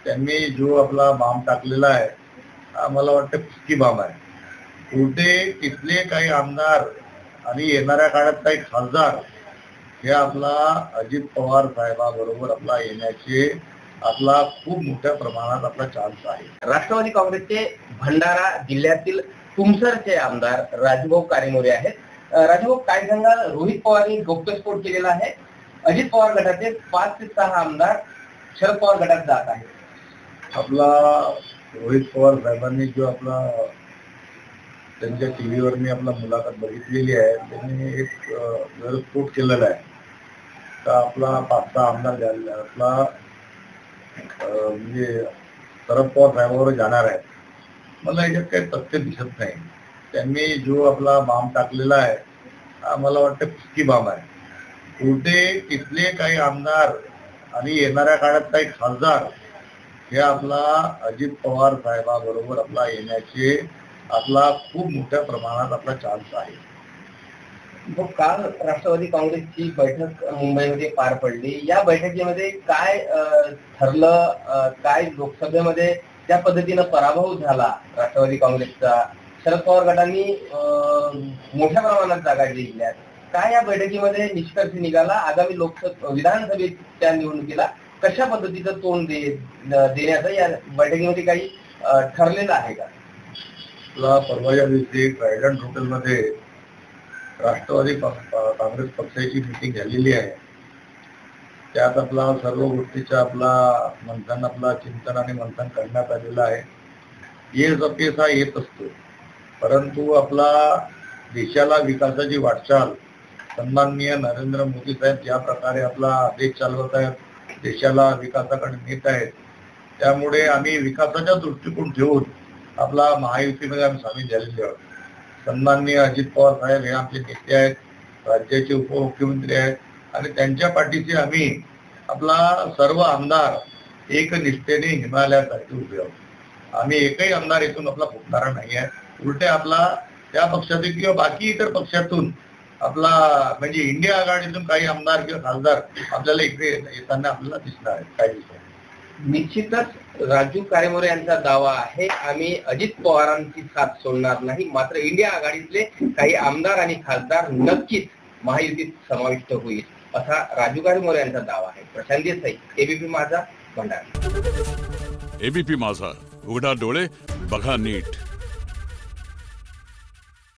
त्यांनी जो आपला बाम टाकलेला आहे हा मला वाटतं फुसकी बाम आहे. कुठे तिथले काही आमदार आणि येणाऱ्या काळात काही खासदार हे आपला अजित पवार साहेबाबरोबर आपला येण्याचे आपला खूप मोठ्या प्रमाणात आपला चान्स आहे. राष्ट्रवादी काँग्रेसचे भंडारा जिल्ह्यातील तुमसरचे आमदार राजूभाऊ कारेमोरे आहेत. राजूभाऊ, काय सांगाल? रोहित पवारांनी गौप्यस्फोट केलेला आहे. अजित पवार गटाचे 5 ते 6 आमदार शरद पवार गटात जात आहेत. आपला रोहित पवार साहेबांनी जो आपला त्यांच्या टीव्हीवर मी आपला मुलाखत बघितलेली आहे, त्यांनी एक घरस्फोट केलेला आहे. तर आपला 5-6 आमदार झालेला आपला म्हणजे शरद पवार साहेबांवर जाणार आहे. मला याच्यात काही तथ्य दिसत नाही. त्यांनी जो आपला बाम टाकलेला आहे हा मला वाटतं फुसकी बाम आहे. कुठे तिथले काही आमदार आणि येणाऱ्या काळात काही खासदार हे आपला अजित पवार साहेबाबरोबर आपला येण्याचे आपला खूप मोठ्या प्रमाणात आपला चान्स आहे. काल राष्ट्रवादी काँग्रेसची बैठक मुंबईमध्ये पार पडली. या बैठकीमध्ये काय ठरलं? काय लोकसभेमध्ये ज्या पद्धतीनं पराभव झाला राष्ट्रवादी काँग्रेसचा, शरद पवार गटांनी मोठ्या प्रमाणात जागा जिंकल्या. काय या बैठकीमध्ये निष्कर्ष निघाला? आगामी विधानसभेच्या निवडणुकीला कशा पद्धतीचं तोंड देण्याचं या बैठकीमध्ये काही ठरलेलं आहे का? परवाच्या दिवशी ट्रायडंट हॉटेलमध्ये राष्ट्रवादी काँग्रेस पक्षाची मीटिंग झालेली आहे. त्यात आपला सर्व गोष्टीचा आपला मंथन आपला चिंतन आणि मंथन करण्यात आलेलं आहे. येस अपयश हा येत असतो, परंतु आपला देशाला विकासाची वाटचाल सन्माननीय नरेंद्र मोदी साहेब ज्या प्रकारे आपला देश चालवत आहेत, देशाला विकासाकडे नेत आहेत, त्यामुळे आम्ही विकासाचा दृष्टिकोन ठेवून आपला महायुतीमध्ये आम्ही सामील झालेले आहोत. सन्माननीय अजित पवार साहेब हे आमचे नेते आहेत, राज्याचे उपमुख्यमंत्री आहेत आणि त्यांच्या पाठीशी आम्ही आपला सर्व आमदार एकनिष्ठेने हिमालयासाठी उभे आहोत. आम्ही एकही आमदार इथून आपला फुटणारा नाही आहे. उलटे आपला त्या पक्षातून किंवा बाकी इतर पक्षातून आपला म्हणजे इंडिया आघाडीतून काही आमदार किंवा खासदार आपल्याला इकडे येताना आपल्याला दिसणार आहेत. काही दिसत निश्चितच राजू कारेमोरे यांचा दावा आहे, आम्ही अजित पवारांची साथ सोडणार नाही. मात्र इंडिया आघाडीतले काही आमदार आणि खासदार नक्कीच महायुतीत समाविष्ट होईल असा राजू कारेमोरे यांचा दावा आहे. प्रशांत देसाई, एबीपी माझा, भंडारा. एबीपी माझा, उघडा डोळे बघा नीट.